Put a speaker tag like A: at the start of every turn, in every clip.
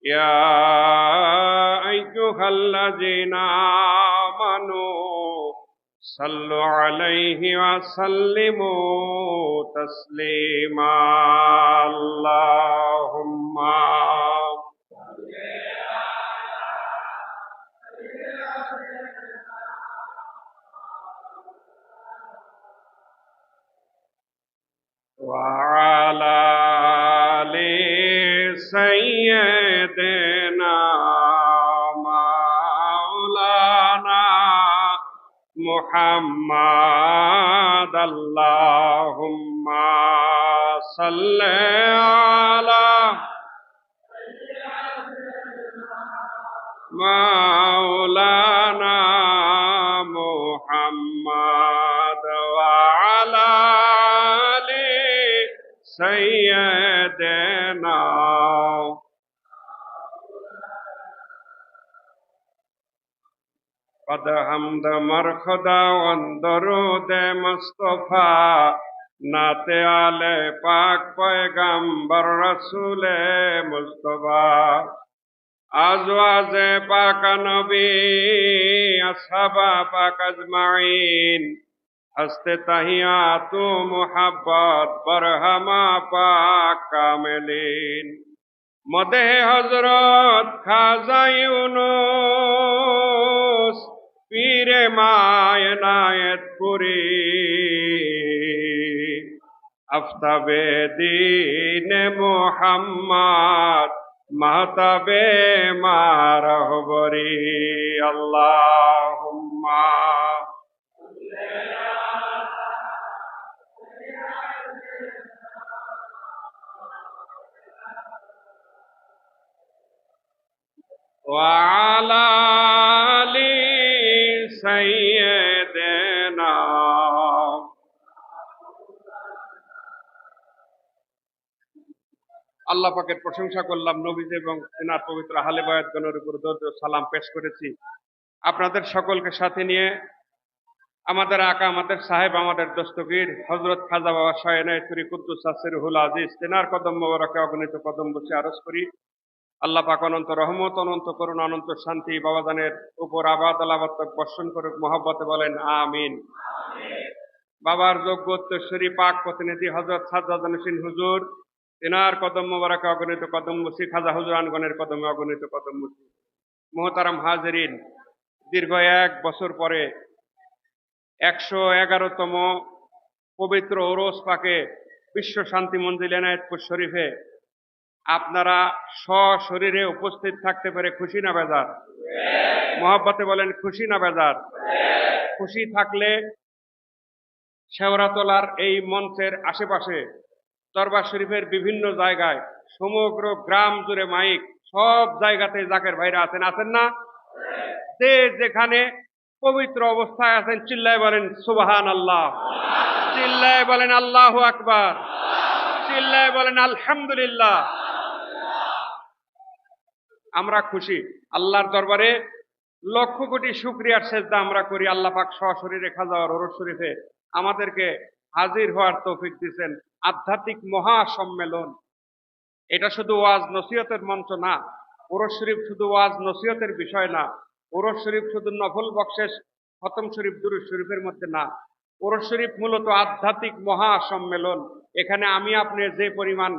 A: يا أيها الذين آمنوا صلوا عليه وسلموا تسليما اللهم وعلى آل سيدنا مولانا محمد اللهم صل على مولانا محمد وعلى آل سيدنا قد حمد مرخدا درود مصطفى नाते आले पाक पैगंबर रसूल मुस्तफा आजवाजे पाक नबी असहाबा पाक अजमाइन हस्ते तहियातु मुहब्बत बरहमा पाक कामिलीन मदे हजरत खाजा यूनुस पीरे मायनायत पुरी আফতাবে দীন মুহাম্মদ মাহতাবে মারহবরি আল্লাহুম্মা ওয়া আলা আলি সাইয়্যিদিনা আল্লাহ পাকের প্রশংসা করলাম, নবীজি এবং এনার পবিত্র আহলে বায়াতগণের উপর দরুদ ও সালাম পেশ করেছি। আপনাদের সকলকে সাথে নিয়ে আমাদের আকা, আমাদের সাহেব, আমাদের দস্তগীর হযরত খাজা বাবা শাহ এনায়েতুরী কুদ্দুস সিরহুল আজিজ তেনার কদম মোবারকে অগণিত কদম বসে আরজ করি আল্লাহ পাক অনন্ত রহমত, অনন্ত করুণা, অনন্ত শান্তি বাবাজানের উপর আবাদ আলাবাত বর্ষণ করুক, মহব্বতে বলেন আমিন। বাবার যোগ্য উত্তরসূরি পাক প্রতিনিধি হযরত সাজ্জাদ হোসেন হুজুর তেনার কদম মোবারকে অগণিত কদম বসি, খাজা হুজুর আনগণের কদমে অগণিত কদম বসি। মোহতারাম হাজেরিন, দীর্ঘ 1 বছর পরে 111তম পবিত্র ওরস পাকে বিশ্ব শান্তি মঞ্জিল এনায়েতপুর শরীফে আপনারা সশরীরে উপস্থিত থাকতে পেরে খুশি না বেজার? মহব্বতে বলেন খুশি না বেজার? খুশি থাকলে শেওড়াতলার এই মঞ্চের আশেপাশে দরবার শরীফের বিভিন্ন জায়গায় সমগ্র গ্রাম জুড়ে মাইক, সব জায়গাতে জাকের ভাইরা আছেন, আছেন না? যে যেখানে পবিত্র অবস্থায় আছেন চিল্লায় বলেন সুবহানাল্লাহ, চিল্লায় বলেন আল্লাহু আকবার, চিল্লায় বলেন আলহামদুলিল্লাহ। আমরা খুশি, আল্লাহর দরবারে লক্ষ কোটি শুকরিয়ার সেজদা আমরা করি। আল্লাহ পাক সশরীরে খাজা ওরস শরীফে আমাদেরকে হাজির হওয়ার তৌফিক দিয়েছেন। আধ্যাত্মিক মহা সম্মেলন, এটা শুধু ওয়াজ নসিহতের মঞ্চ না। ওরস শরীফ শুধু ওয়াজ নসিহতের বিষয় না। ওরস শরীফ শুধু নফল বকশেষ, খতম শরীফ, দুরূদ শরীফের মধ্যে না। ওরস শরীফ মূলত আধ্যাত্মিক মহা সম্মেলন। এখানে আমি আপনি যে পরিমাণ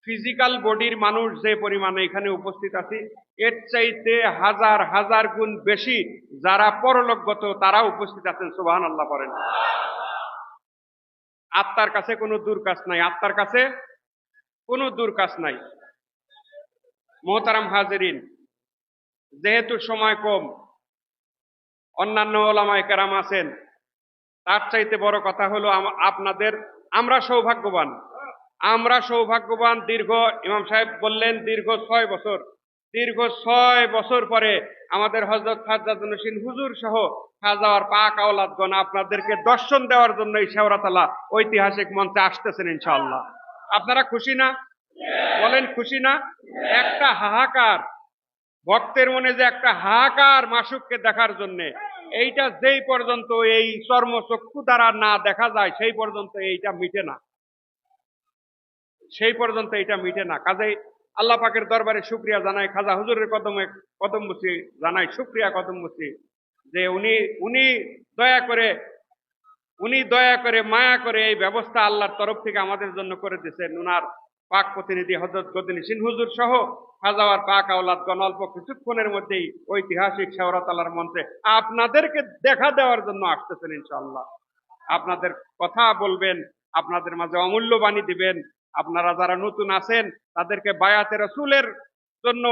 A: ফিজিক্যাল বডির মানুষ যে পরিমাণে এখানে উপস্থিত আছি, এর চাইতে হাজার হাজার গুণ বেশি যারা পরলোকগত তারা উপস্থিত আছেন। সুবহানাল্লাহ বলেন। আত্মার কাছে কোনো দূর কাজ নাই, আত্মার কাছে কোনো দূর কাজ নাই। মোহতারাম হাজেরিন, যেহেতু সময় কম, অন্যান্য ওলামায়ে কেরাম আছেন, তার চাইতে বড় কথা হলো আপনাদের, আমরা সৌভাগ্যবান, আমরা সৌভাগ্যবান। দীর্ঘ, ইমাম সাহেব বললেন দীর্ঘ 6 বছর, দীর্ঘ 6 বছর পরে আমাদের হযরত খাজা হোসেন হুজুর সহ খাজাওয়ার পাক আওলাদগণ আপনাদেরকে দর্শন দেওয়ার জন্য এই শেওড়াতলা ঐতিহাসিক মঞ্চে আসতেছেন ইনশাআল্লাহ। আপনারা খুশি না? বলেন খুশি না? একটা হাহাকার, ভক্তের মনে যে একটা হাহাকার মাসুককে দেখার জন্য, এইটা যেই পর্যন্ত এই চর্মচক্ষু দ্বারা না দেখা যায় সেই পর্যন্ত এইটা মিটে না, সেই পর্যন্ত এইটা মিটে না। কাজেই আল্লাহ পাকের দরবারে শুকরিয়া জানাই, খাজা হুজুরের কদমে কদম বুছি জানাই, শুকরিয়া কদম বুছি যে উনি উনি দয়া করে মায়া করে এই ব্যবস্থা আল্লাহর তরফ থেকে আমাদের জন্য করে দিয়েছেন। উনার পাক প্রতিনিধি হযরত গদিনিসিন হুজুর সহ খাজাওয়ার পাক আওলাদগণ অল্প কিছুক্ষণের মধ্যেই ঐতিহাসিক শেওড়াতলার মঞ্চে আপনাদেরকে দেখা দেওয়ার জন্য আসতেছেন ইনশাআল্লাহ। আপনাদের কথা বলবেন, আপনাদের মাঝে অমূল্য বাণী দিবেন। আপনারা যারা নতুন আছেন তাদেরকে বায়াতে রাসূলের জন্য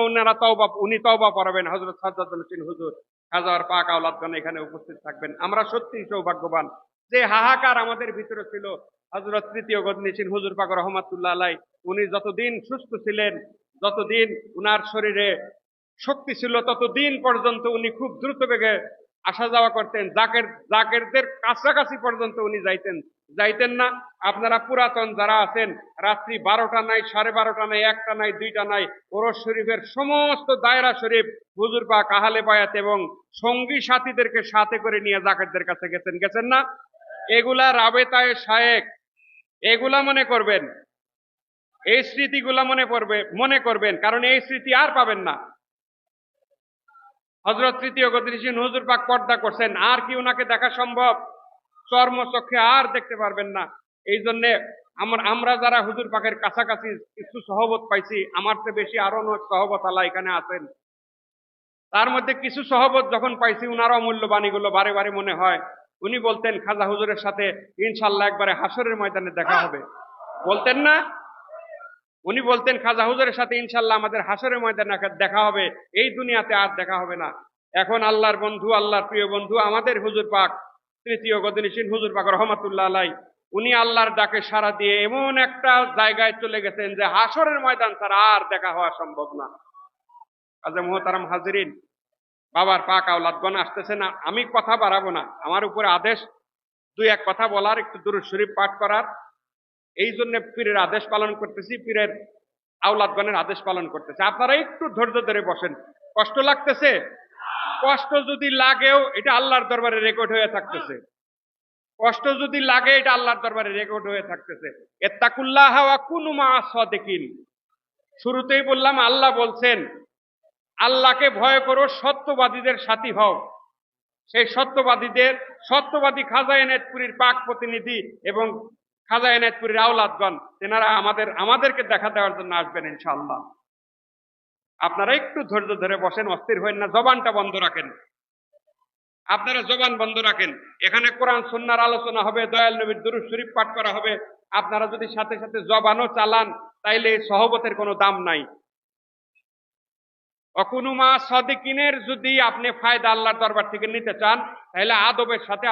A: উনি তওবা পড়াবেন। হযরত সাজ্জাদুল হোসেন হুজুর খাজাওয়ার পাক আওলাদগণ এখানে উপস্থিত থাকবেন। আমরা সত্যিই সৌভাগ্যবান যে হাহাকার আমাদের ভিতরে ছিল। হযরত তৃতীয় গদনিসিন হুজুর পাক রহমাতুল্লাহ আলাই উনি যতদিন সুস্থ ছিলেন, যতদিন উনার শরীরে শক্তি ছিল, ততদিন পর্যন্ত উনি খুব দ্রুত বেগে আসা যাওয়া করতেন। জাকেরদের কাছাকাছি পর্যন্ত উনি যাইতেন না। আপনারা পুরাতন যারা আছেন, রাত্রি 12টা নাই, 12:30টা নাই, 1টা নাই, 2টা নাই, ওরস শরীফের সমস্ত দায়রা শরীফ হুজুর পাক আহলে বায়াত এবং সঙ্গী সাথীদেরকে সাথে করে নিয়ে জাকেরদের কাছে গেছেন না? এগুলা রাবেতায়ে শায়েখ, এগুলা মনে করবেন, এই স্মৃতিগুলা মনে করবেন, কারণ এই স্মৃতি আর পাবেন না। হযরত তৃতীয় গদনিসিন হুজুর পাক পর্দা করছেন, আর কি ওনাকে দেখা সম্ভব? চর্মচক্ষে আর দেখতে পারবেন না। এই জন্যে আমরা যারা হুজুর পাকের কাছাকাছি কিছু সহবত পাইছি, আমার চেয়ে বেশি আরো অনেক সহবত আল্লাহ এখানে আছেন, তার মধ্যে কিছু সহবত যখন পাইছি উনার অমূল্য বাণীগুলো বারে বারে মনে হয়। উনি বলতেন খাজা হুজুরের সাথে ইনশাল্লাহ একবারে হাসরের ময়দানে দেখা হবে, বলতেন না? উনি বলতেন খাজা হুজুরের সাথে ইনশাল্লাহ আমাদের হাসরের ময়দানে দেখা হবে, এই দুনিয়াতে আর দেখা হবে না। এখন আল্লাহর বন্ধু, আল্লাহর প্রিয় বন্ধু আমাদের হুজুর পাক তৃতীয় গদনিসিন হুজুর পাক রহমাতুল্লাহ আলাই উনি আল্লাহর ডাকে সাড়া দিয়ে এমন একটা জায়গায় চলে গেছেন যে হাসরের ময়দান ছাড়া আর দেখা হওয়া সম্ভব না। কাজে মুহতারাম হাজিরিন, বাবার পাক আওলাদগণ আসতেছে না, আমি কথা বাড়াবো না। আমার উপরে আদেশ দুই এক কথা বলার, একটু দুরূদ শরীফ পাঠ করার, এই জন্য পীরের আদেশ পালন করতেছি, পীরের আওলাদগণের আদেশ পালন করতেছে। আপনারা একটু ধৈর্য ধরে বসেন। কষ্ট লাগতেছে? কষ্ট যদি লাগেও এটা আল্লাহর দরবারে রেকর্ড হয়ে থাকতেছে। কষ্ট যদি লাগে এটা আল্লাহর দরবারে রেকর্ড হয়ে থাকতেছে। ইত্তাকুল্লাহ ওয়া কুনু মা'আস সাদিকিন। শুরুতেই বললাম আল্লাহ বলছেন আল্লাহকে ভয় করো, সত্যবাদীদের সাথী হও। সেই সত্যবাদী খাজা এনায়েতপুরীর পাক প্রতিনিধি এবং খাজা এনায়েতপুরীর আওলাদগণ তেনারা আমাদেরকে দেখা দেওয়ার জন্য আসবেন ইনশাআল্লাহ। আপনারা একটু ধৈর্য ধরে বসেন, অস্থির হবেন না, জবানটা বন্ধ রাখেন। আপনারা জবান বন্ধ রাখেন। এখানে কোরআন সুন্নাহর আলোচনা হবে, দয়াল নবীর দুরূদ শরীফ পাঠ করা হবে। আপনারা যদি সাথে সাথে জবানও চালান তাইলে সহবতের কোনো দাম নাই। অকুনুমা সাদিকিনের যদি আপনি ফায়দা আল্লাহর দরবার থেকে নিতে চান তাহলে আদবের সাথে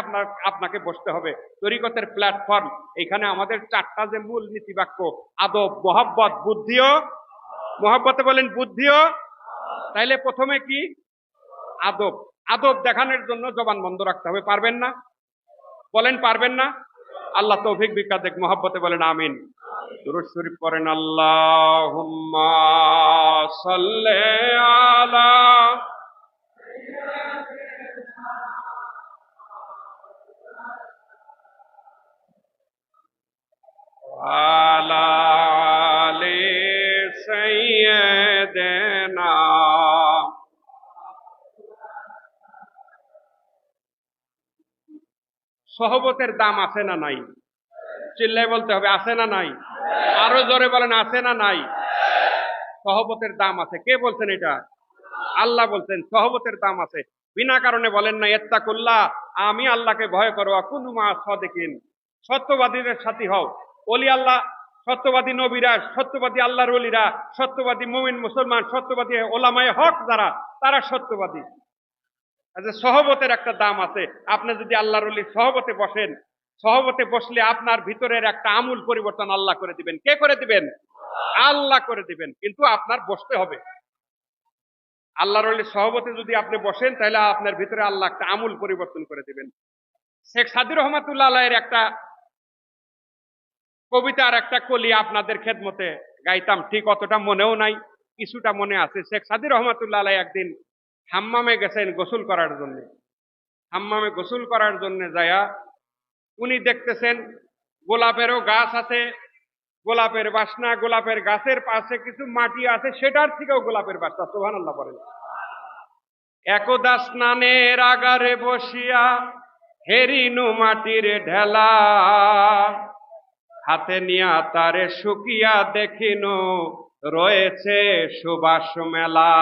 A: আপনাকে বসতে হবে। তরিকতের প্ল্যাটফর্ম এখানে আমাদের 4টা যে মূল নীতিবাক্য, আদব, মহব্বত, বুদ্ধিও, মহব্বতে বলেন বুদ্ধিও, তাইলে প্রথমে কি? আদব। আদব দেখানোর জন্য জবান বন্ধ রাখতে হবে। পারবেন না? বলেন পারবেন না? আল্লাহ তৌফিক ভিক্ষা দেখ। মহব্বতে বলেন আমিন। দুরূদ শরীফ পড়েন, আল্লাহুম্মা সাল্লি আলা আলা আলি সাইয়্যিদিনা। সহবতের দাম আছে না নাই? চিল্লায় বলতে হবে, আছে না নাই? আরো জোরে বলেন, আছে না নাই? সহবতের দাম আছে। কে বলছেন এটা? আল্লাহ বলছেন সহবতের দাম আছে। বিনা কারণে বলেন না ইত্তাকুল্লাহ, আমি আল্লাহকে ভয় করো, কুনু মা'আস সাদিকিন, সত্যবাদীদের সাথী হও। ওলি আল্লাহ, সত্যবাদী নবীরা, সত্যবাদী আল্লাহর ওলিরা, সত্যবাদী মুমিন মুসলমান, সত্যবাদী ওলামায়ে হক যারা, তারা সত্যবাদী। সহবতের একটা দাম আছে। আপনি যদি আল্লাহর ওলির সহবতে বসেন, সহবতে বসলে আপনার ভিতরের একটা আমূল পরিবর্তন আল্লাহ করে দিবেন। কে করে দিবেন? আল্লাহ করে দিবেন। কিন্তু আপনার বসতে হবে। আল্লাহর ওলির সহবতে যদি আপনি বসেন তাহলে আপনার ভিতরে আল্লাহ একটা আমূল পরিবর্তন করে দিবেন। শেখ সাদী রহমাতুল্লাহ আলাইহির একটা কবিতার একটা কলি আপনাদের খেদমতে গাইতাম, ঠিক অতটা মনেও নাই, কিছুটা মনে আছে। শেখ সাদী রহমাতুল্লাহ আলাইহি একদিন হাম্মামে গেছেন গোসল করার জন্য। হাম্মামে গোসল করার জন্য যায়া উনি দেখতেছেন গোলাপেরও গাছ আছে, গোলাপের বাসনা, গোলাপের গাছের পাশে কিছু মাটি আছে, সেটার থেকেও গোলাপের বাসনা। সুবহানাল্লাহ বলেন। একদা স্নানের আগারে বসিয়া হেরিনু মাটির ঢেলা, হাতে নিয়া তারে শুকিয়া দেখিনু রয়েছে সুবাস মেলা।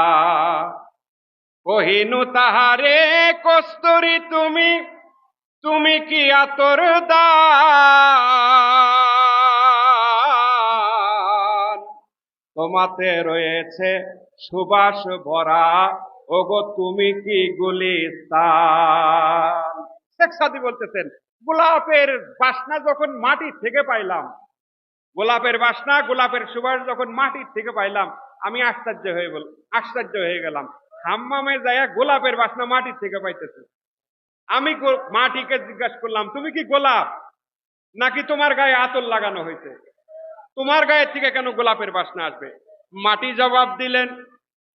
A: কহিনু তাহারে কস্তুরী তুমি, তুমি কি আতর দান, তোমাতে রয়েছে সুবাস ভরা, ওগো তুমি কি গুলিস্তান। শেখ সাদী বলতেছেন, গোলাপের বাসনা যখন মাটি থেকে পাইলাম, গোলাপের বাসনা, গোলাপের সুবাস যখন মাটির থেকে পাইলাম, আমি আশ্চর্য হয়ে গেলাম। হাম্মামে যাইয়া গোলাপের বাসনা মাটির থেকে পাইতেছে। আমি মাটিকে জিজ্ঞাসা করলাম, তুমি কি গোলাপ নাকি তোমার গায়ে আতর লাগানো হয়েছে? তোমার গায়ে থেকে কেন গোলাপের বাসনা আসবে? মাটি জবাব দিলেন,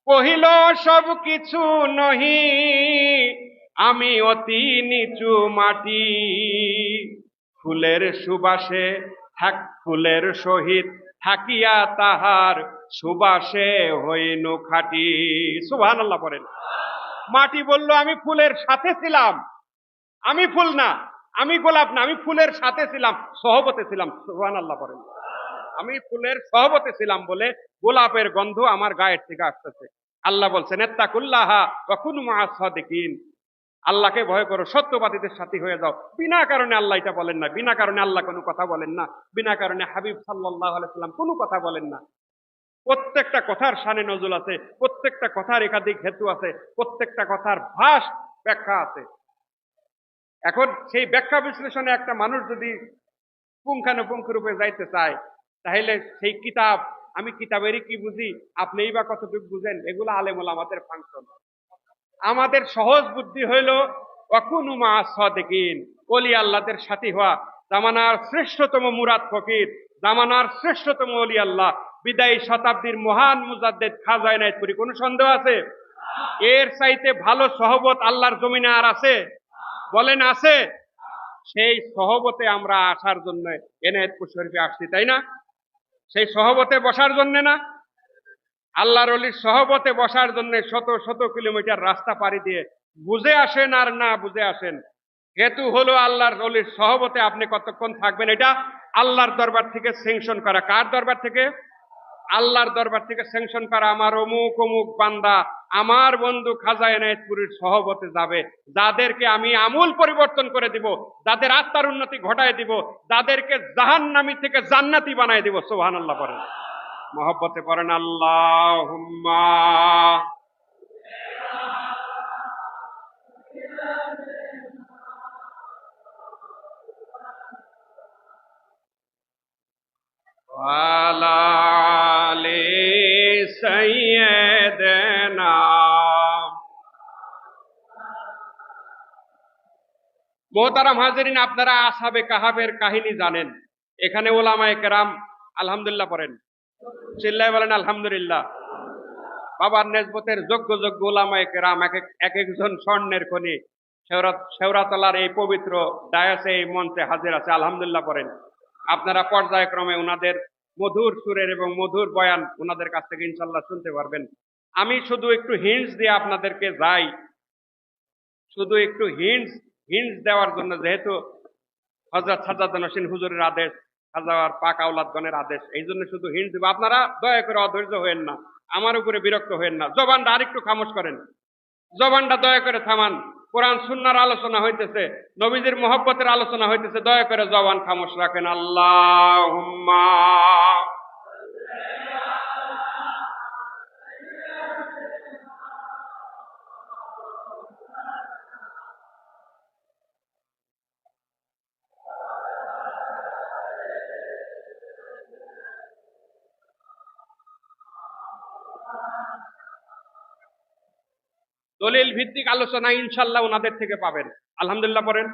A: কহিল সব কিছু নহি, আমি অতি নিচু মাটি, ফুলের সুবাসে ফুলের সহিত থাকিয়া তাহার সুবাসে হইনু খাটি। সুবহানাল্লাহ পড়েন। মাটি বলল, আমি ফুলের সাথে ছিলাম, আমি ফুল না, আমি গোলাপ না, আমি ফুলের সাথে ছিলাম, সহবতে ছিলাম। সুবহানাল্লাহ পড়েন। আমি ফুলের সহবতে ছিলাম বলে গোলাপের গন্ধ আমার গায়ের থেকে আসতেছে। আল্লাহ বলছেন, ইত্তাকুল্লাহা ওয়া কুনু মাআস সাদিকিন, আল্লাহকে ভয় করো, সত্যবাদীদের সাথী হয়ে যাও। বিনা কারণে আল্লাহ এটা বলেন না, বিনা কারণে আল্লাহ কোনো কথা বলেন না, বিনা কারণে হাবিব সাল্লাল্লাহু আলাইহি সাল্লাম কোনো কথা বলেন না। প্রত্যেকটা কথার শানে নজুল আছে, প্রত্যেকটা কথার একাধিক হেতু আছে, প্রত্যেকটা কথার ভাস ব্যাখ্যা আছে। এখন সেই ব্যাখ্যা বিশ্লেষণে একটা মানুষ যদি পুঙ্খানুপুঙ্খ রূপে যাইতে চায়, তাহলে সেই কিতাব, আমি কিতাবেরই কি বুঝি, আপনিই বা কতটুকু বুঝেন, এগুলো আলেমুল আমাদের ফাংশন। আমাদের সহজ বুদ্ধি হইল ওয়াকুনু মাআস সাদিকিন, ওলি আল্লাহদের সাথী হওয়া। জামানার শ্রেষ্ঠতম মুরাদ ফকির, জামানার শ্রেষ্ঠতম ওলি আল্লাহ, বিদায়ী শতাব্দীর মহান মুজাদ্দেদ খাজা এনায়েতপুরী, কোনো সন্দেহ আছে? এর চাইতে ভালো সহবত আল্লাহর জমিনে আর আছে? বলেন আছে? সেই সহবতে আমরা আসার জন্য এনায়েতপুর শরীফে আসছি, তাই না? সেই সহবতে বসার জন্য না, আল্লাহর ওলির সহবতে বসার জন্য শত শত কিলোমিটার রাস্তা পাড়ি দিয়ে বুঝে আসেন আর না বুঝে আসেন, হেতু হলো আল্লাহর ওলির সহবতে আপনি কতক্ষণ থাকবেন, এটা আল্লাহর দরবার থেকে স্যাংশন করা। কার দরবার থেকে? আল্লাহর দরবার থেকে স্যাংশন করা। আমার অমুক অমুক বান্দা আমার বন্ধু খাজা এনায়েতপুরীর সহবতে যাবে, যাদেরকে আমি আমূল পরিবর্তন করে দিব, যাদের আত্মার উন্নতি ঘটায় দিব, যাদেরকে জাহান্নামী থেকে জান্নাতি বানায় দিব। সুবহানাল্লাহ পড়েন, মহব্বতে পড়েন আল্লাহুম্মা। ওয়ালা আলি সাইয়্যিদিনা। মোহতারাম হাজিরিন, আপনারা আসহাবে কাহাফের কাহিনী জানেন। এখানে ওলামায়ে কেরাম, আলহামদুলিল্লাহ পড়েন, চিল্লায় বলেন আলহামদুলিল্লাহ। বাবার নেসবতের যোগ্য যোগ্য ওলামায়ে কেরাম এক একজন স্বর্ণের খনি শেওড়াতলার এই পবিত্র ডায়াসে, এই মঞ্চে হাজির আছে। আলহামদুলিল্লাহ পড়েন। আপনারা পর্যায়ক্রমে ওনাদের মধুর সুরের এবং মধুর বয়ান ওনাদের কাছ থেকে ইনশাল্লাহ শুনতে পারবেন। আমি শুধু একটু হিন্টস দিয়ে আপনাদেরকে যাই, শুধু একটু হিন্টস দেওয়ার জন্য, যেহেতু হযরত সাজ্জাদ নওশীন হুজুরের আদেশ, খাজাওয়ার পাক আওলাদগণের আদেশ, এই জন্য শুধু হিন্টস দেব। আপনারা দয়া করে অধৈর্য হয়েন না, আমার উপরে বিরক্ত হয়েন না। জবানটা আরেকটু খামোশ করেন, জবানটা দয়া করে থামান। কোরআন সুন্নাহর আলোচনা হইতেছে, নবীজির মহব্বতের আলোচনা হইতেছে, দয়া করে জবান খামোশ রাখেন। আল্লাহুম্মা। দলিল ভিত্তিক আলোচনা ইনশাল্লাহ ওনাদের থেকে পাবেন। আলহামদুলিল্লাহ পড়েন।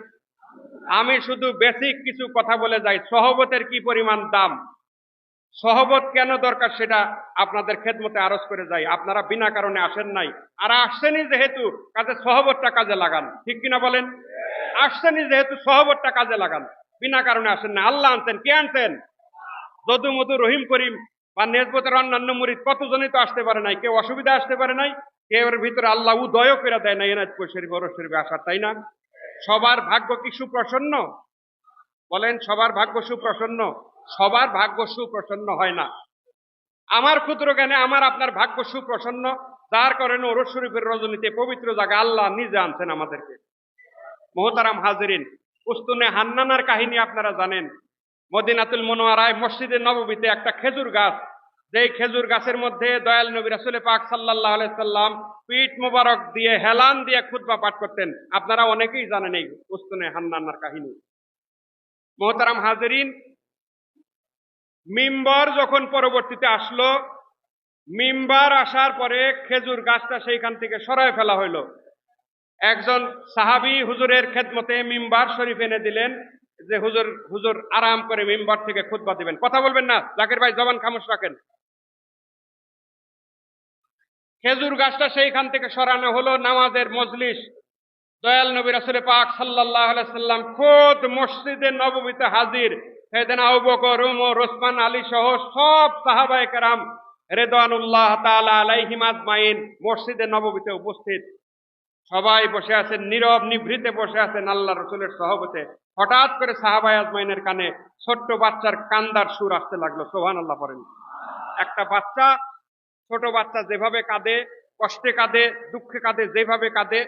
A: আমি শুধু বেসিক কিছু কথা বলে যাই। সহবতের কি পরিমাণ দাম, সহবত কেন দরকার, সেটা আপনাদের খেদমতে আরজ করে যাই। আপনারা বিনা কারণে আসেন নাই, আর আসছেনই যেহেতু, কাজে সহবতটা কাজে লাগান। ঠিক কিনা বলেন? আসছেনই যেহেতু সহবতটা কাজে লাগান, বিনা কারণে আসেন না। আল্লাহ আনছেন, কে আনছেন? যদু মধু রহিম করিম বা নেসবতের অন্যান্য মুরিদ কতজনই তো আসতে পারে নাই, কেউ অসুবিধা আসতে পারে নাই, কেউ এর ভিতরে আল্লাহ উদয় করে দেয় না এনায়তপুর শরীফ ওরস শরীফে আসার, তাই না? সবার ভাগ্য কি সুপ্রসন্ন? বলেন সবার ভাগ্য সুপ্রসন্ন? সবার ভাগ্য সুপ্রসন্ন হয় না। আমার ক্ষুদ্র জ্ঞানে আমার আপনার ভাগ্য সুপ্রসন্ন, যার কারণে ওরস শরীফের রজনীতে পবিত্র জায়গা আল্লাহ নিজে আনছেন আমাদেরকে। মোহতারাম হাজিরিন, উস্তুনে হান্নানার কাহিনী আপনারা জানেন। মদিনাতুল মুনাওয়ারায় মসজিদে নববীতে একটা খেজুর গাছ, যেই খেজুর গাছের মধ্যে দয়াল নবী রাসূল পাক সাল্লাল্লাহু আলাইহি সাল্লাম পিঠ মোবারক দিয়ে হেলান দিয়ে খুতবা পাঠ করতেন। আপনারা অনেকেই জানেন এই উস্তুনে হান্নানার কাহিনী। মোহতারাম হাজিরিন, মিম্বর যখন পরবর্তীতে আসলো, মিম্বার আসার পরে খেজুর গাছটা সেইখান থেকে সরায় ফেলা হইল। একজন সাহাবী হুজুরের খেদমতে মিম্বার শরীফ এনে দিলেন, যে হুজুর হুজুর আরাম করে মিম্বার থেকে খুতবা দিবেন, কথা বলবেন না, জাকির ভাই জবান খামোশ রাখেন। খেজুর গাছটা সেইখান থেকে সরানো হলো, নামাজের মজলিস। দয়াল নবী রাসূল পাক সাল্লাল্লাহু আলাইহি সাল্লাম খোদ মসজিদে নববীতে হাজির। সাইয়েদনা আবু বকর, ওমর, ওসমান, আলী সহ সব সাহাবায়ে কেরাম রিদওয়ানুল্লাহ তাআলা আলাইহিম আজমাইন মসজিদে নববীতে উপস্থিত। সবাই বসে আছেন, নীরব নিভৃতে বসে আছেন আল্লাহ রসুলের সহবতে। হঠাৎ করে সাহাবায়ে আজমাইনের কানে ছোট্ট বাচ্চার কান্দার সুর আসতে লাগলো। সুবহানাল্লাহ পড়েন। একটা বাচ্চা, ছোট বাচ্চা যেভাবে কাঁদে, কষ্টে কাঁদে, দুঃখে কাঁদে, যেভাবে কাঁদে,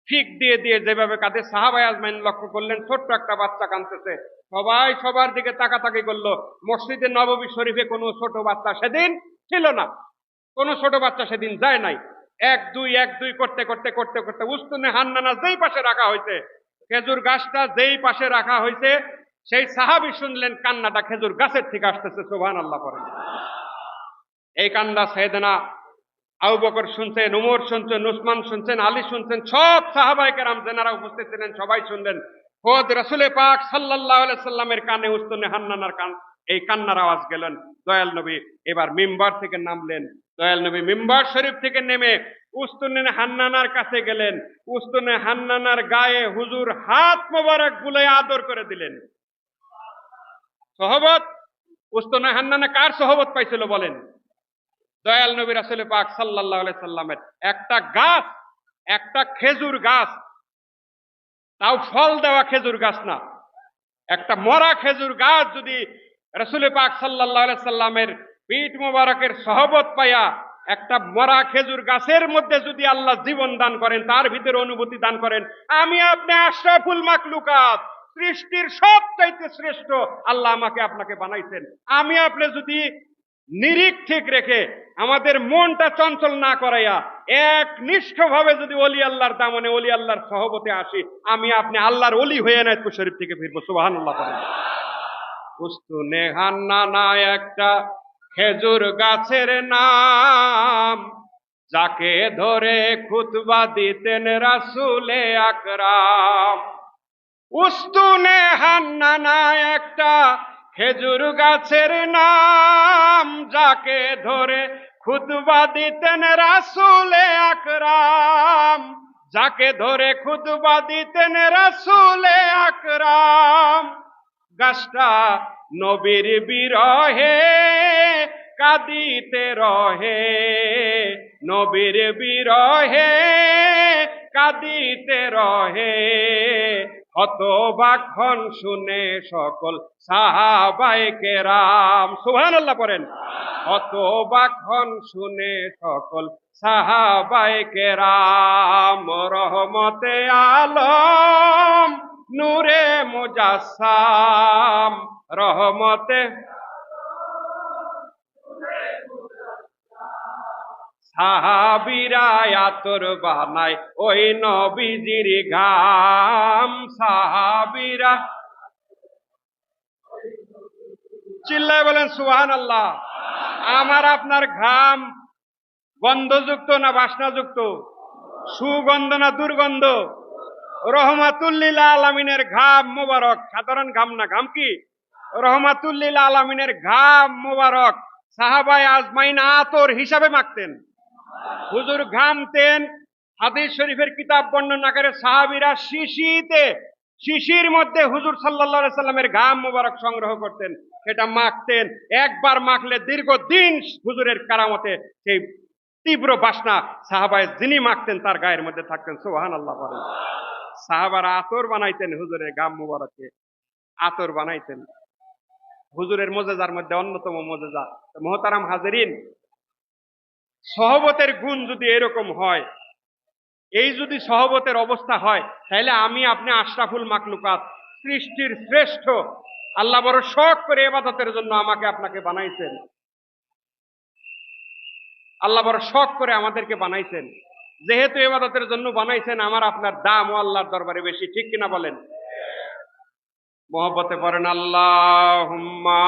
A: ফিক দিয়ে দিয়ে যেভাবে কাঁদে, সাহাবায়ে আজমাইন লক্ষ্য করলেন ছোট্ট একটা বাচ্চা কাঁদতেছে। সবাই সবার দিকে তাকাতাকি করলো। মসজিদে নববী শরীফে কোনো ছোট বাচ্চা সেদিন ছিল না, কোনো ছোট বাচ্চা সেদিন যায় নাই। এক দুই করতে করতে করতে করতে উস্তুনে হান্নানা যেই পাশে রাখা হয়েছে, খেজুর গাছটা যেই পাশে রাখা হয়েছে, সেই সাহাবী শুনলেন কান্নাটা খেজুর গাছের থেকে আসতেছে। সুবহানাল্লাহ পড়েন। এই কান্না সাইয়েদনা আবু বকর শুনছেন, উমর শুনছেন, উসমান শুনছেন, আলী শুনছেন, সব সাহাবায়ে কেরাম যারা উপস্থিত ছিলেন সবাই শুনলেন। খোদ রাসূল পাক সাল্লাল্লাহু আলাইহি সাল্লামের কানে উস্তুনে হান্নানার এই কান্নার আওয়াজ গেলেন। দয়াল নবী এবার মিম্বার থেকে নামলেন। দয়াল নবী মিম্বার শরীফ থেকে নেমে উস্তুনে হান্নানার কাছে গেলেন। উস্তুনে হান্নানার গায়ে হুজুর হাত মোবারক বুলায়ে আদর করে দিলেন। সহবত, উস্তুনে হান্নানা কার সহবত পাইছিল বলেন? দয়াল নবী রাসূল পাক সাল্লাল্লাহু আলাইহি সাল্লামের। একটা গাছ, একটা খেজুর গাছ, তাও ফল দেওয়া খেজুর গাছ না, একটা মরা খেজুর গাছ যদি রাসূল পাক সাল্লাল্লাহু আলাইহি সাল্লামের পিঠ মোবারকের সহবত পাইয়া, একটা মরা খেজুর গাছের মধ্যে যদি আল্লাহ জীবন দান করেন, তার ভিতরে অনুভূতি দান করেন, আমি আপনি আশরাফুল মাখলুকাত, সৃষ্টির সবচাইতে শ্রেষ্ঠ আল্লাহ আমাকে আপনাকে বানাইছেন। আমি আপনি যদি নিরিখ ঠিক রেখে আমাদের মনটা চঞ্চল না করাইয়া একনিষ্ঠভাবে যদি ওলি আল্লাহর দামনে ওলি আল্লাহর সহবতে আসি, আমি আপনি আল্লাহর ওলি হয়ে এনায়েতপুর শরীফ থেকে ফিরবো। সুবহানাল্লাহ পড়েন। উস্তুনে হান্নানা একটা খেজুর গাছের নাম, যাকে ধরে খুতবা দিতেন রাসূলে আকরাম। উস্তুনে হান্নানা একটা খেজুর গাছের নাম, যাকে ধরে খুতবা দিতেন রাসূলে আকরাম, যাকে ধরে খুতবা দিতেন রাসূলে আকরাম। গাছটা নবীর বিরহে কাঁদিতে রহে, নবীর বিরহে কাঁদিতে রহে। হতবাক হন শুনে সকল সাহাবায়ে কেরাম। সুবহানাল্লাহ পড়েন। হতবাক হন শুনে সকল সাহাবায়ে কেরাম। রহমতে আলম নূরে মুজাসসাম, রহমতে সাহাবীরা আতর বানায় ওই নবীজির ঘাম। সাহাবীরা চিল্লায় বলেন সুবহানাল্লাহ। আমার আপনার ঘাম গন্ধযুক্ত না বাসনাযুক্ত? সুগন্ধ না দুর্গন্ধ? রহমাতুল লিল আলামিনের ঘাম মোবারক, সাধারণ ঘাম না, ঘাম কি? রহমাতুল লিল আলামিনের ঘাম মোবারক সাহাবায়ে আজমাইন আতর হিসাবে মাখতেন। হুজুর ঘামতেন। হাদিস শরীফের কিতাব বর্ণনা করে সাহাবীরা শিশিতে শিশির মধ্যে হুজুর সাল্লাল্লাহু আলাইহি সাল্লামের ঘাম মুবারক সংগ্রহ করতেন, সেটা মাখতেন। একবার মাখলে দীর্ঘদিন হুজুরের কারামতে সেই তীব্র বাসনা সাহাবায়ে যিনি মাখতেন তার গায়ের মধ্যে থাকতেন। সুবহানাল্লাহ বলেন। সাহাবারা আতর বানাইতেন, হুজুরের ঘাম মুবারকে আতর বানাইতেন। হুজুরের মোজেজার মধ্যে অন্যতম মোজেজা। মুহতারাম হাজিরিন, সহবতের গুণ যদি এরকম হয়, এই যদি সহবতের অবস্থা হয়, তাহলে আমি আপনি আশরাফুল মাকলুকাত, সৃষ্টির শ্রেষ্ঠ। আল্লাহ বড় শখ করে ইবাদতের জন্য আমাকে আপনাকে বানাইছেন। আল্লাহ বড় শখ করে আমাদেরকে বানাইছেন। যেহেতু ইবাদতের জন্য বানাইছেন, আমার আপনার দাম ও আল্লাহর দরবারে বেশি, ঠিক কিনা বলেন? মহব্বতে পড়েন আল্লাহুম্মা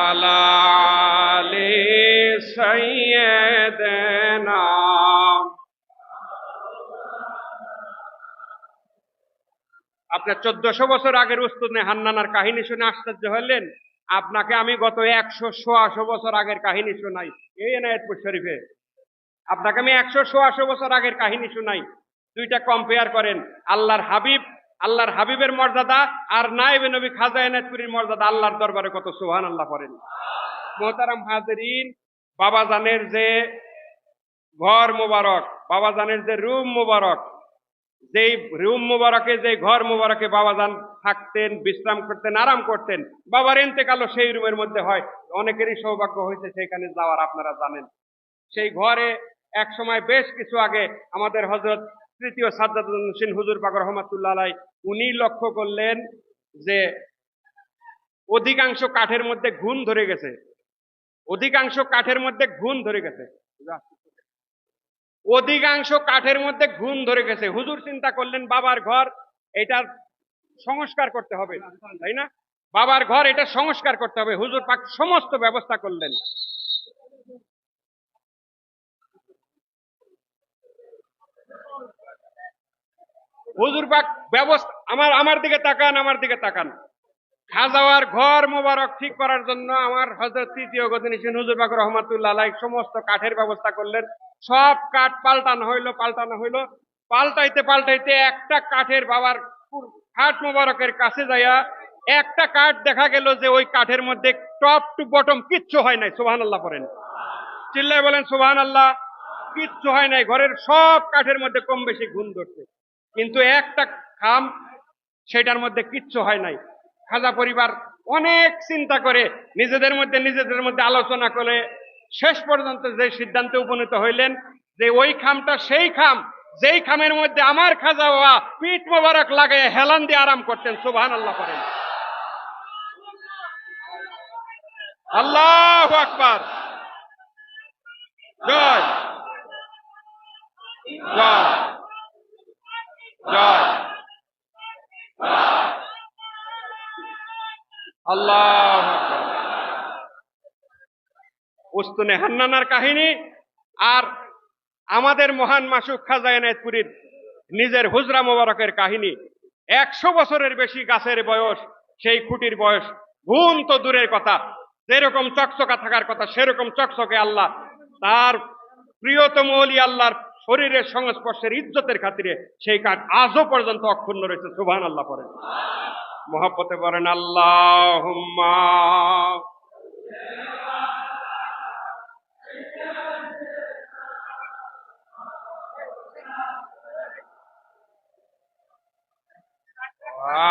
A: আলা আলি সাইয়্যিদিনা। আপনার 1400 বছর আগের উস্তাদে হান্নানার কাহিনী শুনে আশ্চর্য হলেন? আপনাকে আমি গত 100 বছর আগের কাহিনী শোনাই এই এনায়েতপুর শরীফে। আপনাকে আমি 100 বছর আগের কাহিনী শোনাই। দুইটা কম্পেয়ার করেন, আল্লাহর হাবিবের মর্যাদা আর নায়েবে নবী খাজা এনায়েতপুরীর মর্যাদা আল্লাহর দরবারে কত। সুবহানাল্লাহ করেন। মুহতারাম হাজিরিন, বাবাজানের যে ঘর মোবারক, বাবাজানের যে রুম মোবারক, যেই রুম মোবারকে, যে ঘর মোবারকে বাবাজান থাকতেন, বিশ্রাম করতেন, আরাম করতেন, বাবার ইন্তেকালও সেই রুমের মধ্যে হয়। অনেকেরই সৌভাগ্য হয়েছে সেখানে যাওয়ার, আপনারা জানেন। সেই ঘরে এক সময় বেশ কিছু আগে আমাদের হযরত তৃতীয় সাজ্জাদুল মুহসিন হুজুর পাক রহমাতুল্লাহ আলাইহি উনি লক্ষ্য করলেন যে অধিকাংশ কাঠের মধ্যে ঘুণ ধরে গেছে, অধিকাংশ কাঠের মধ্যে ঘুণ ধরে গেছে, অধিকাংশ কাঠের মধ্যে ঘুণ ধরে গেছে। হুজুর চিন্তা করলেন বাবার ঘর, এটা সংস্কার করতে হবে, তাই না? বাবার ঘর, এটা সংস্কার করতে হবে। হুজুর পাক সমস্ত ব্যবস্থা করলেন। হুজুর পাক ব্যবস্থা, আমার দিকে তাকান, আমার দিকে তাকান। খাজাওয়ার ঘর মোবারক ঠিক করার জন্য আমার হযরত তৃতীয় গজনীশীন হুজুর পাক রহমাতুল্লাহ আলাইহি সমস্ত কাঠের ব্যবস্থা করলেন। সব কাঠ পাল্টানো হইলো। পাল্টাইতে পাল্টাইতে একটা কাঠের বাবার খাট মোবারকের কাছে যাইয়া একটা কাঠ দেখা গেল যে ওই কাঠের মধ্যে টপ টু বটম কিচ্ছু হয় নাই। সুবহানাল্লাহ পড়েন, চিল্লায় বলেন সুবহানাল্লাহ। কিচ্ছু হয় নাই, ঘরের সব কাঠের মধ্যে কম বেশি ঘুণ ধরছে, কিন্তু একটা খাম, সেটার মধ্যে কিচ্ছু হয় নাই। খাজা পরিবার অনেক চিন্তা করে নিজেদের মধ্যে আলোচনা করে শেষ পর্যন্ত যে সিদ্ধান্তে উপনীত হইলেন যে ওই খামটা সেই খাম যেই খামের মধ্যে আমার খাজা বাবা পিঠ মোবারক লাগায় হেলান দিয়ে আরাম করতেন। সুবহানাল্লাহ করেন। আল্লাহু আকবার। জয় জয় জয় আল্লাহু আকবার। উস্তুনে হান্নানার কাহিনী আর আমাদের মহান মাসুক খাজা এনায়েতপুরীর নিজের হুজরা মোবারকের কাহিনী। 100 বছরের বেশি গাছের বয়স, সেই খুঁটির বয়স ঘুম তো দূরের কথা, যেরকম চকচকা থাকার কথা সেরকম চকচকে আল্লাহ তার প্রিয়তম ওলি আল্লাহর শরীরের সংস্পর্শের ইজ্জতের খাতিরে সেই কাঠ আজও পর্যন্ত অক্ষুণ্ণ রয়েছে। সুবহানাল্লাহ পড়েন, মহব্বতে পড়েন আল্লাহুম্মা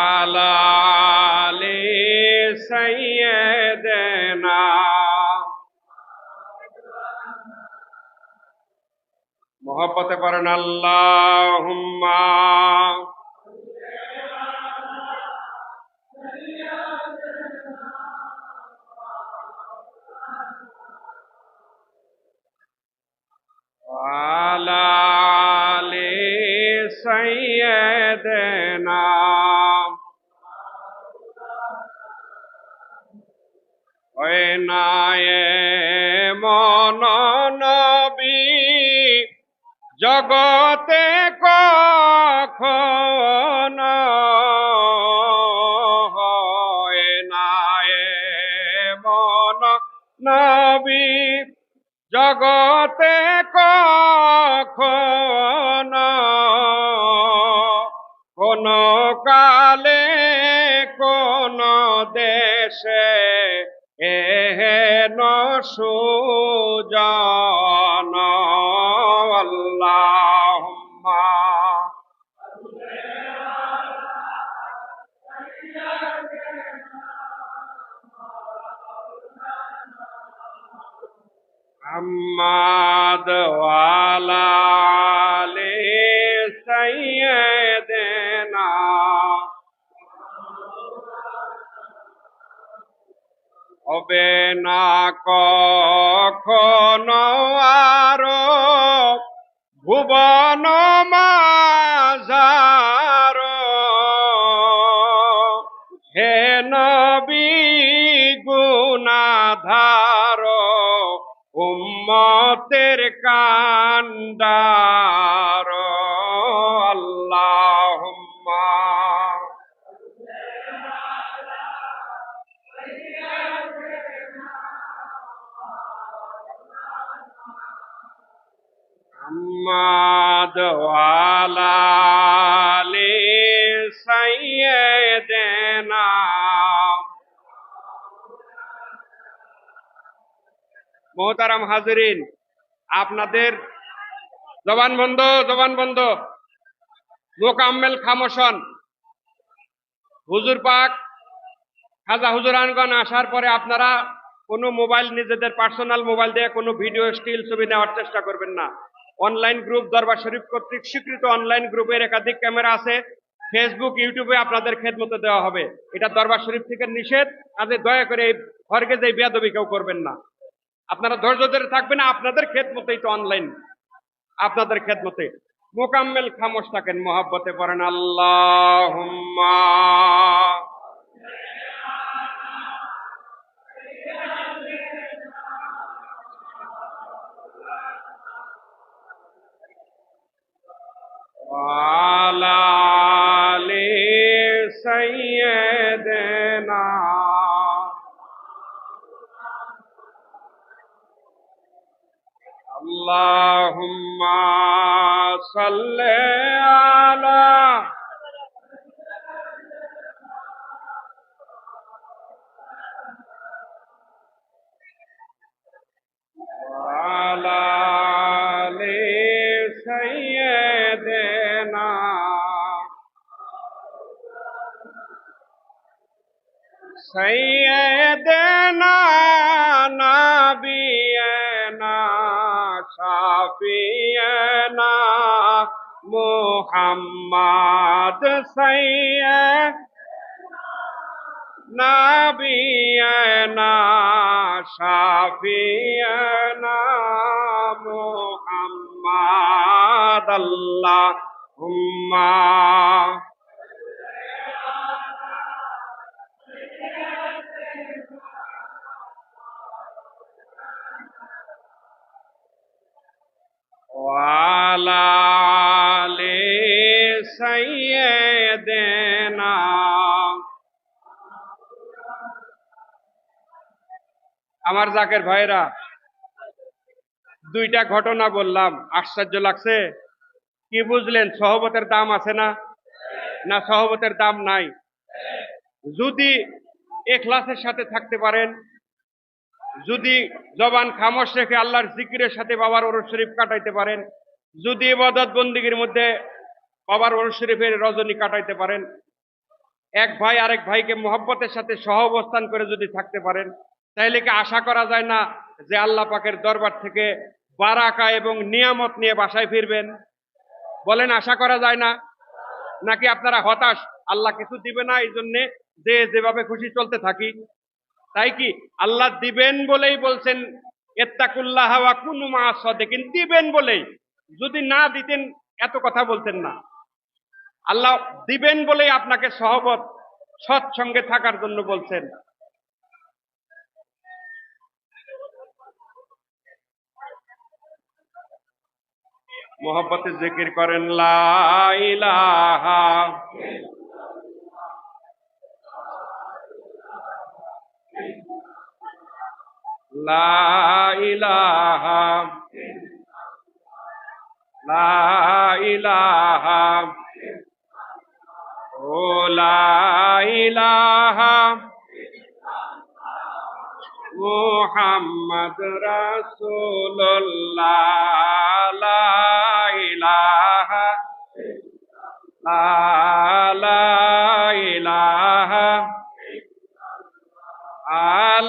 A: আলা আলি সাইয়্যিদিনা। মহব্বতে পড়েন আল্লাহুম্মা আলা আলি সাইয়্যিদিনা। ওই নায়ে মন নবী জগতে কখনো হয় নায়ে জগতে কখনো কোন কালে কোন দেশে এহেন সুজন আল্লাহুম্মা মুহাম্মাদ ওয়ালা আলি সাইয়্যিদিনা হবে না কখনো আরো ভুবন মাঝার হে নবী গুনাধার উম্মতের কান্ডার আল্লাহুম্মা মুহাম্মাদ ওয়ালা আলি সাইয়্যিদিনা মোহতারাম হাজিরিন, আপনাদের জবান বন্ধ মোকাম্মেল খামোশন। হুজুর পাক খাজা হুজুরানগণ আসার পরে আপনারা কোনো মোবাইল, নিজেদের পার্সোনাল মোবাইল দিয়ে কোনো ভিডিও স্টিল ছবি নেওয়ার চেষ্টা করবেন না। অনলাইন গ্রুপ দরবার শরীফ কর্তৃক স্বীকৃত অনলাইন গ্রুপের একাধিক ক্যামেরা আছে, ফেসবুক ইউটিউবে আপনাদের খেদমতে দেওয়া হবে। এটা দরবার শরীফ থেকে নিষেধ। কাজে দয়া করে এই হরগেজ এই বেয়াদবি কেউ করবেন না। আপনারা ধৈর্য ধরে থাকবেন, আপনাদের খেদমতেই তো অনলাইন, আপনাদের খেদমতে মোকাম্মেল খামোশ থাকেন, মোহাব্বতে পড়েন আল্লাহুম্মা ওয়ালা আলি সাইয়্যিদিনা আল্লাহুম্মা সাল্লি আলা ওয়ালা আলি সাইয়্যিদিনা সাইয়্যিদিনা নাবিয়ানা শাফিয়ানা মুহাম্মদ সাইয়্যিদ নাবিয়ানা শাফিয়ানা মুহাম্মদ আল্লাহুম্মা ওয়ালা আলি সাইয়্যিদিনা আমার জাকের ভাইরা, দুইটা ঘটনা বললাম, আশ্চর্য লাগছে? কি বুঝলেন? সহবতের দাম আছে না? না সহবতের দাম নাই? যদি ইখলাসের সাথে থাকতে পারেন, যদি জবান খামোশ রেখে আল্লাহর জিকিরের সাথে বাবার ওরস শরীফ কাটাইতে পারেন, যদি ইবাদত বন্দিগির মধ্যে বাবার ওরস শরীফের রজনী কাটাইতে পারেন, এক ভাই আরেক ভাইকে মোহব্বতের সাথে সহ অবস্থান করে যদি থাকতে পারেন, তাইলে কি আশা করা যায় না যে আল্লাহ পাকের দরবার থেকে বারাকা এবং নিয়ামত নিয়ে বাসায় ফিরবেন? বলেন, আশা করা যায় না? নাকি আপনারা হতাশ, আল্লাহ কিছু দিবে না, এই জন্যে যে যেভাবে খুশি চলতে থাকি? তাই কি আল্লাহ দিবেন বলেই বলছেন ইত্তাকুল্লাহ ওয়া কুনু মা'আস সাদিকিন, দিবেন বলেই। যদি না দিতেন এত কথা বলতেন না। আল্লাহ দিবেন বলেই আপনাকে সহবত, সৎসঙ্গে থাকার জন্য বলছেন। মোহব্বতে জিকির করেন লা ইলাহা লা ইলাহা লা ইলাহা ও লা ইলাহা মুহাম্মদ রাসূলুল্লাহ লা ইলাহা লা ইলাহা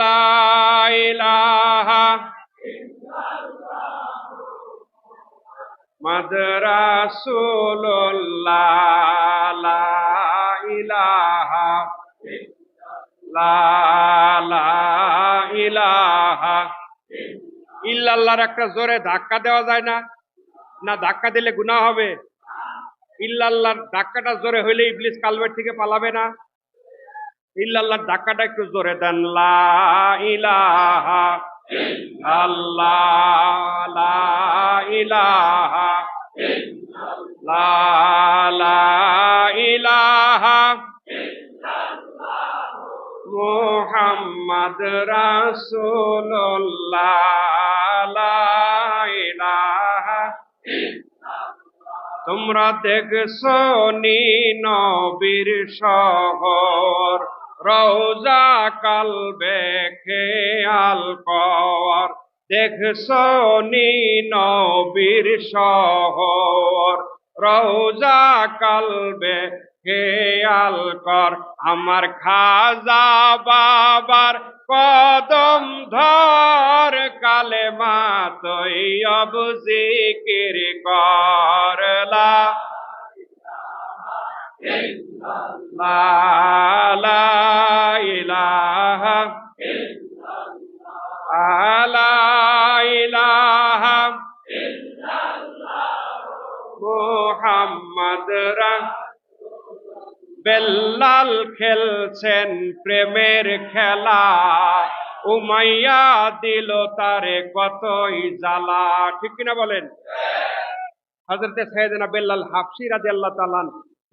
A: লা ইলাহা মুহাম্মদ রাসূলুল্লাহ লা ইলাহা লা ইলাহা ইল্লাল্লাহর একটা জোরে ধাক্কা দেওয়া যায় না? না ধাক্কা দিলে গুনাহ হবে? ইল্লাল্লাহর ধাক্কাটা জোরে হইলে ইবলিস কালবের থেকে পালাবে না? ইল্লাল্লাহর ধাক্কাটা একটু জোরে দেন। লা ইলাহা আল্লাহ লা ইলাহা লা ইলাহা মুহাম্মদ রাসূলুল্লাহ লা ইলাহা তোমরা দেখছো নি নবীর শহর রওজা কালবে খেয়াল কর দেখছো নি নবীর শহর রওজা কালবে খেয়াল কর আমার খাজা বাবার কদম ধর কালেমা তৈয়ব জিকির কর লা ইলাহা লা ইলাহা মুহাম্মদ বেল্লাল খেলছেন প্রেমের খেলা উমাইয়া দিল তারে কতই জ্বালা ঠিক কিনা বলেন? হযরতে সাইয়েদনা বেল্লাল হাবশী রাদিয়াল্লাহু তাআলা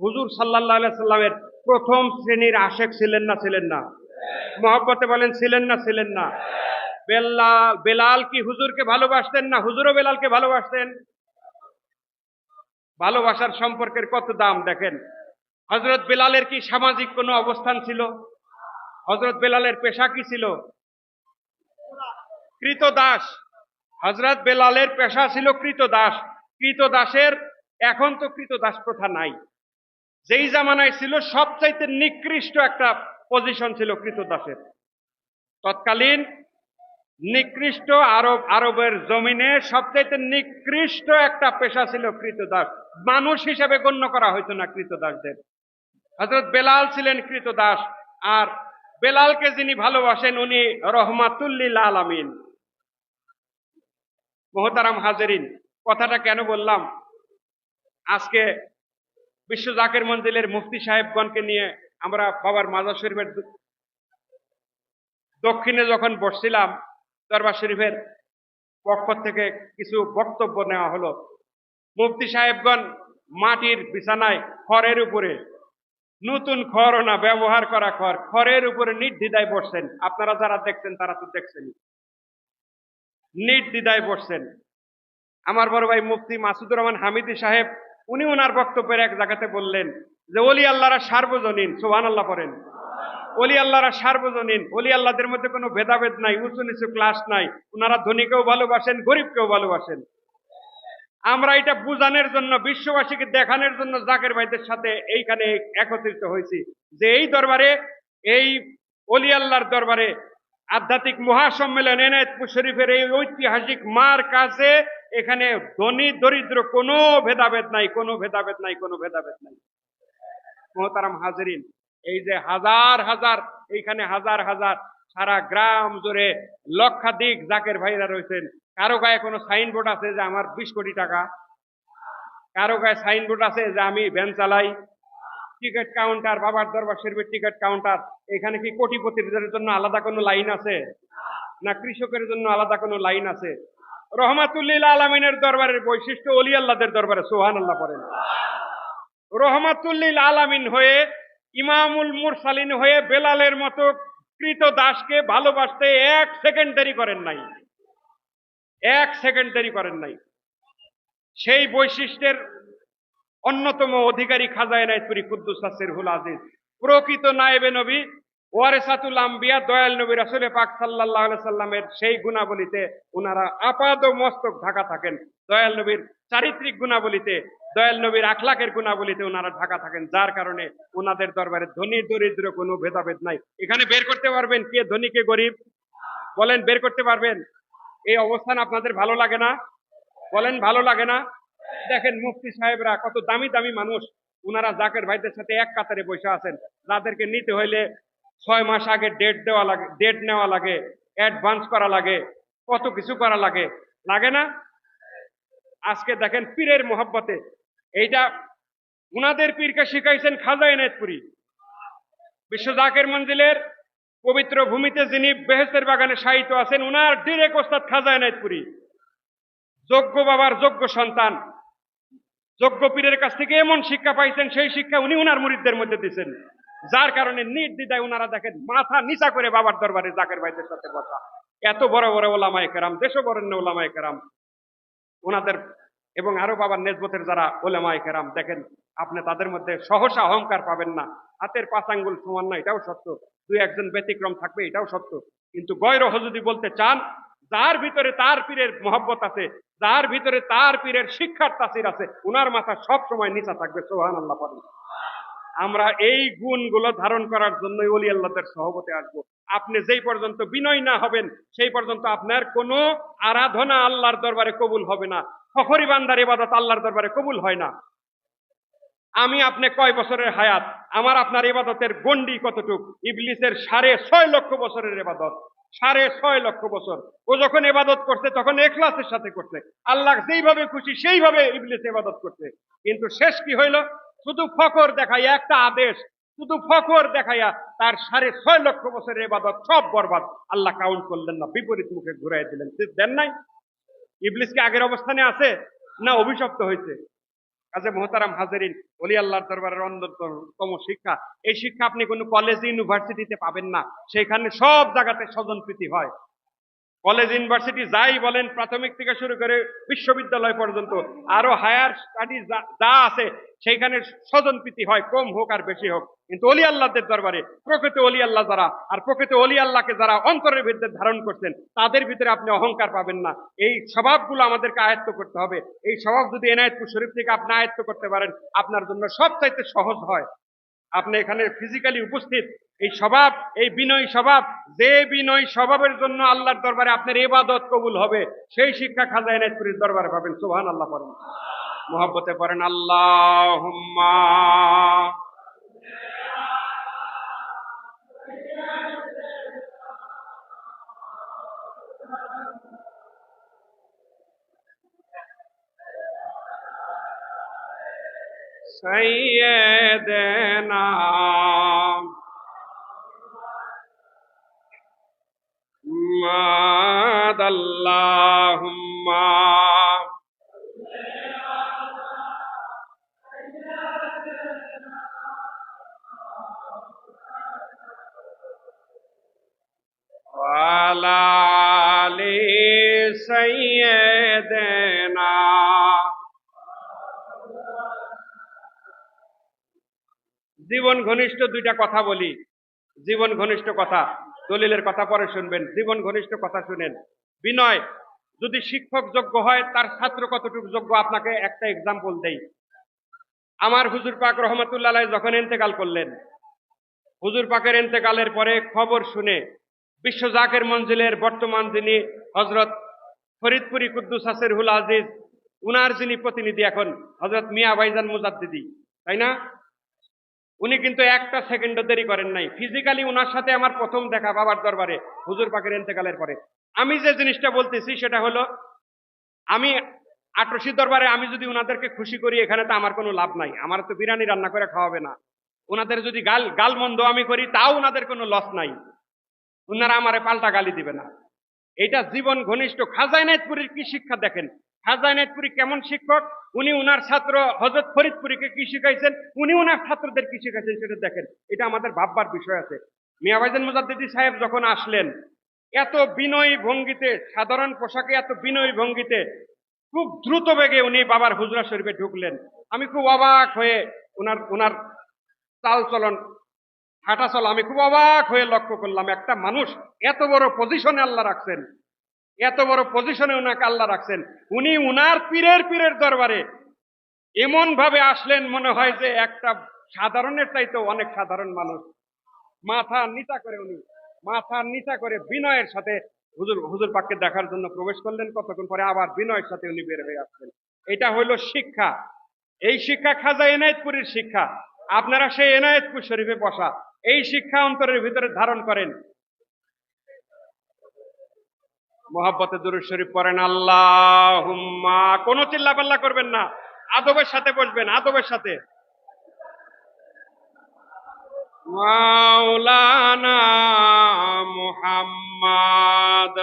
A: হুজুর সাল্লাল্লাহু আলাইহি সাল্লামের প্রথম শ্রেণীর আশেক ছিলেন না ছিলেন না? মহব্বতে বলেন ছিলেন না ছিলেন না? বেলাল কি হুজুরকে ভালোবাসতেন না হুজুরও বেলালকে ভালোবাসতেন? ভালোবাসার সম্পর্কের কত দাম দেখেন। হযরত বেলালের কি সামাজিক কোনো অবস্থান ছিল? হযরত বেলালের পেশা কি ছিল? কৃতদাস। হযরত বেলালের পেশা ছিল কৃতদাস। কৃতদাসের এখন তো কৃতদাস প্রথা নাই, যেই জামানায় ছিল সবচাইতে নিকৃষ্ট একটা পজিশন ছিল কৃতদাসের। তৎকালীন নিকৃষ্ট আরবের জমিনে সবচাইতে নিকৃষ্ট একটা পেশা ছিল কৃতদাস। মানুষ হিসেবে গণ্য করা হইতো না কৃতদাসদের। হযরত বেলাল ছিলেন কৃতদাস, আর বেলালকে যিনি ভালোবাসেন উনি রহমাতুল লিল আলামিন। মুহতারাম হাজেরিন, কথাটা কেন বললাম? আজকে বিশ্ব জাকের মঞ্জিলের মুফতি সাহেবগণকে নিয়ে আমরা বাবার মাজার শরীফের দক্ষিণে যখন বসছিলাম, দরবার শরীফের পক্ষ থেকে কিছু বক্তব্য নেওয়া হলো। মুফতি সাহেবগণ মাটির বিছানায় খড়ের উপরে, নতুন খড় না ব্যবহার করা খড়, খড়ের উপরে নির্দ্বিধায় বসছেন। আপনারা যারা দেখছেন তারা তো দেখছেন, নির্দ্বিধায় বসছেন। আমার বড় ভাই মুফতি মাসুদুর রহমান হামিদি সাহেব উনি ওনার বক্তব্যের এক জায়গাতে বললেন যে ওলি আল্লাহরা সার্বজনীন। সুবহানাল্লাহ পড়েন। ওলি আল্লাহরা সার্বজনীন, ওলি আল্লাহদের মধ্যে কোনো ভেদাভেদ নাই, উঁচু নিচু ক্লাস নাই, ওনারা ধনীকেও ভালোবাসেন গরিবকেও ভালোবাসেন। আমরা এটা বুঝানোর জন্য, বিশ্ববাসীকে দেখানোর জন্য জাকের ভাইদের সাথে এইখানে একত্রিত হয়েছি যে এই দরবারে, এই ওলি আল্লাহর দরবারে আধ্যাত্মিক মহাসম্মেলন এনায়েতপুর শরীফের এই ঐতিহাসিক মার কাছে এখানে ধনী দরিদ্র কোনো ভেদাভেদ নাই, কোনো ভেদাভেদ নাই, কোনো ভেদাভেদ নাই। মুহতারাম হাজেরিন, এই যে হাজার হাজার, এইখানে হাজার হাজার সারা গ্রাম জুড়ে লক্ষাধিক জাকের ভাইরা রয়েছেন। কারো গায়ে কোনো সাইনবোর্ড আছে যে আমার 20 কোটি টাকা? কারো গায়ে সাইনবোর্ড আছে যে আমি ভ্যান চালাই? টিকিট কাউন্টার, বাবার দরবার শরীফের টিকিট কাউন্টার, এখানে কি কোটিপতিদের জন্য আলাদা কোনো লাইন আছে? না কৃষকের জন্য আলাদা কোনো লাইন আছে? রহমাতুল লিল আলামিনের দরবারের বৈশিষ্ট্য ওলি আল্লাহদের দরবারে, সুবহানাল্লাহ পড়েন। রহমাতুল লিল আলামিন হয়ে, ইমামুল মুরসালিন হয়ে বেলালের মতো কৃতদাসকে ভালোবাসতে 1 সেকেন্ড দেরি করেন নাই, 1 সেকেন্ড দেরি করেন নাই। সেই বৈশিষ্ট্যের অন্যতম অধিকারী খাজা এনায়েতপুরী কুদ্দুস সিরহুল আজিজ, প্রকৃত নায়েবে নবী, ওয়ারিসাতুল আম্বিয়া, দয়াল নবী রাসূল পাক সাল্লাল্লাহু আলাইহি সাল্লামের সেই গুণাবলীতে উনারা আপাদ মস্তক ঢাকা থাকেন। দয়াল নবীর চারিত্রিক গুণাবলীতে, দয়াল নবীর আখলাকের গুণাবলীতে ওনারা ঢাকা থাকেন, যার কারণে ওনাদের দরবারে ধনী দরিদ্র কোনো ভেদাভেদ নাই। এখানে বের করতে পারবেন কে ধনী কে গরিব? বলেন, বের করতে পারবেন? এই অবস্থান আপনাদের ভালো লাগে না? বলেন, ভালো লাগে না? দেখেন মুফতি সাহেবরা কত দামি দামি মানুষ, উনারা জাকের ভাইদের সাথে এক কাতারে বসে আছেন, যাদেরকে নিতে হইলে 6 মাস আগে ডেট দেওয়া লাগে, ডেট নেওয়া লাগে, অ্যাডভান্স করা লাগে, কত কিছু করা লাগে, লাগে না? আজকে দেখেন পীরের মোহাব্বতে, এইটা উনাদের পীরকে শিখাইছেন খাজা এনায়েতপুরী। বিশ্ব জাকের মঞ্জিলের পবিত্র ভূমিতে যিনি বেহেশতের বাগানে শায়িত আছেন, উনার ডিরেক্ট ওস্তাদ খাজা এনায়েতপুরী, যোগ্য বাবার যোগ্য সন্তান, যোগ্য পীরের কাছ থেকে এমন শিক্ষা পাইছেন, সেই শিক্ষা উনি উনার মুরিদদের মধ্যে দিচ্ছেন, যার কারণে নির্দ্বিধায় উনারা দেখেন মাথা নিচা করে বাবার দরবারে জাকের ভাইদের সাথে বসা। এত বড় বড় ওলামায়ে কেরাম, দেশবরেণ্য ওলামায়ে কেরাম ওনাদের, এবং আরো বাবার নেসবতের যারা ওলামায়ে কেরাম, দেখেন আপনি তাদের মধ্যে সহসা অহংকার পাবেন না। হাতের 5 আঙ্গুল সমান না, এটাও সত্য, 2-1 ব্যতিক্রম থাকবে, এটাও সত্য। কিন্তু গয়রহ যদি বলতে চান, যার ভিতরে তার পীরের মহব্বত আছে, যার ভিতরে তার পীরের শিক্ষার তাসির আছে, উনার মাথা সব সময় নিচা থাকবে। সুবহানাল্লাহ পড়েন। আমরা এই গুণগুলো ধারণ করার জন্যই ওলি আল্লাহদের সহবতে আসবো। আপনি যেই পর্যন্ত বিনয় না হবেন, সেই পর্যন্ত আপনার কোনো আরাধনা আল্লাহর দরবারে কবুল হবে না। ফখরি বান্দার ইবাদত আল্লাহর দরবারে কবুল হয় না। আমি আপনি কয় বছরের হায়াত, আমার আপনার ইবাদতের গন্ডি কতটুক? ইবলিসের 6.5 লক্ষ বছরের ইবাদত, 6.5 লক্ষ বছর। ও যখন ইবাদত করছে তখন ইখলাসের সাথে করছে, আল্লাহ যেইভাবে খুশি সেইভাবে ইবলিস ইবাদত করছে। কিন্তু শেষ কি হইল? শুধু ফখর দেখাইয়া একটা আদেশ, শুধু ফখর দেখাইয়া তার 6.5 লক্ষ বছরের ইবাদত সব বরবাদ। আল্লাহ কাউন্ট করলেন না, বিপরীত মুখে ঘুরাই দিলেন। দেন নাই? ইবলিসকে আগের অবস্থানে আছে না অভিশপ্ত হয়েছে? কাজে মোহতারাম হাজেরিন, ওলি আল্লাহর দরবারের অন্যতম শিক্ষা, এই শিক্ষা আপনি কোনো কলেজ ইউনিভার্সিটিতে পাবেন না। সেখানে সব জায়গাতে স্বজনপ্রীতি হয়। কলেজ ইউনিভার্সিটি যাই বলেন, প্রাথমিক থেকে শুরু করে বিশ্ববিদ্যালয় পর্যন্ত আরো হায়ার স্টাডি যা আছে, সেইখানে স্বজনপ্রীতি হয়, কম হোক আর বেশি হোক। কিন্তু অলি আল্লাহদের দরবারে প্রকৃত অলি আল্লাহ যারা, আর প্রকৃত অলি আল্লাহকে যারা অন্তরের ভিতরে ধারণ করছেন, তাদের ভিতরে আপনি অহংকার পাবেন না। এই স্বভাবগুলো আমাদেরকে আয়ত্ত করতে হবে। এই স্বভাব যদি এনায়েতপুর শরীফ থেকে আপনি আয়ত্ত করতে পারেন, আপনার জন্য সবচাইতে সহজ হয়। আপনি এখানে ফিজিক্যালি উপস্থিত, এই স্বভাব, এই বিনয়ী স্বভাব, যে বিনয়ী স্বভাবের জন্য আল্লাহর দরবারে আপনার ইবাদত কবুল হবে, সেই শিক্ষা খাজা এনায়েতপুরীর দরবারে পাবেন। সুবহানাল্লাহ পড়েন, মুহাব্বতে পড়েন আল্লাহুম্মা। সাইয়্যিদানা মুহাম্মদ আল্লাহুম্মা ওয়ালা আলি সাইয়্যিদানা। জীবন ঘনিষ্ঠ 2টা কথা বলি, জীবন ঘনিষ্ঠ কথা, দলিলের কথা পরে শুনবেন, জীবন ঘনিষ্ঠ কথা শুনেন। বিনয়, যদি শিক্ষক যোগ্য হয়, তার ছাত্র কতটুকু যোগ্য? আপনাকে একটা এক্সাম্পল দেই। আমার হুজুর পাক রহমতুল্লাহ আলাইহি যখন ইন্তেকাল করলেন, হুজুর পাকের ইন্তেকালের পরে খবর শুনে বিশ্ব জাকের মঞ্জিলের বর্তমান যিনি হযরত ফরিদপুরি কুদ্দুস সিরহুল আজিজ, উনার যিনি প্রতিনিধি এখন, হযরত মিয়া ভাইজান মুজাদ্দিদি, তাই না? উনি কিন্তু 1 সেকেন্ড দেরি করেন নাই। ফিজিক্যালি উনার সাথে আমার প্রথম দেখা বাবার দরবারে হুজুর পাকের ইন্তেকালের পরে। আমি যে জিনিসটা বলতেছি সেটা হলো, আমি আটরশি দরবারে আমি যদি উনাদেরকে খুশি করি, এখানে তো আমার কোনো লাভ নাই। আমার তো বিরিয়ানি রান্না করে খাওয়াবে না। উনাদের যদি গাল মন্দ আমি করি, তাও উনাদের কোনো লস নাই, উনারা আমারে পাল্টা গালি দিবে না। এটা জীবন ঘনিষ্ঠ। খাজা এনায়েতপুরীর কি শিক্ষা দেখেন, খাজা এনায়েতপুরী কেমন শিক্ষক, উনি উনার ছাত্র হযরত ফরিদপুরীকে কি শিখাইছেন, উনি উনার ছাত্রদের কি শিখাইছেন, সেটা দেখেন। এটা আমাদের ভাববার বিষয় আছে। মিয়া ভাইজান মুজাদ্দিদি সাহেব যখন আসলেন এত বিনয়ী ভঙ্গিতে, সাধারণ পোশাকে এত বিনয়ী ভঙ্গিতে খুব দ্রুত বেগে উনি বাবার হুজরা শরীফে ঢুকলেন। আমি খুব অবাক হয়ে ওনার ওনার চাল চলন, হাঁটা চলা আমি খুব অবাক হয়ে লক্ষ্য করলাম। একটা মানুষ এত বড় পজিশনে আল্লাহ রাখছেন, এত বড় পজিশনে উনাকে আল্লাহ রাখছেন, উনি উনার পীরের পীরের দরবারে এমন ভাবে আসলেন মনে হয় যে একটা সাধারণের চাইতেও অনেক সাধারণ মানুষ। মাথা নিচা করে উনি, মাথা নিচা করে বিনয়ের সাথে হুজুর হুজুর পাককে দেখার জন্য প্রবেশ করলেন। কতক্ষণ পরে আবার বিনয়ের সাথে উনি বের হয়ে আসলেন। এটা হইল শিক্ষা। এই শিক্ষা খাজা এনায়েতপুরের শিক্ষা। আপনারা সেই এনায়েতপুর শরীফে বসা, এই শিক্ষা অন্তরের ভিতরে ধারণ করেন। মোহাব্বতে দুরূদ শরীফ পড়েন আল্লাহুম্মা। কোনো চিল্লাপাল্লা করবেন না, আদবের সাথে বসবেন, আদবের সাথে। মাওলানা মুহাম্মদ।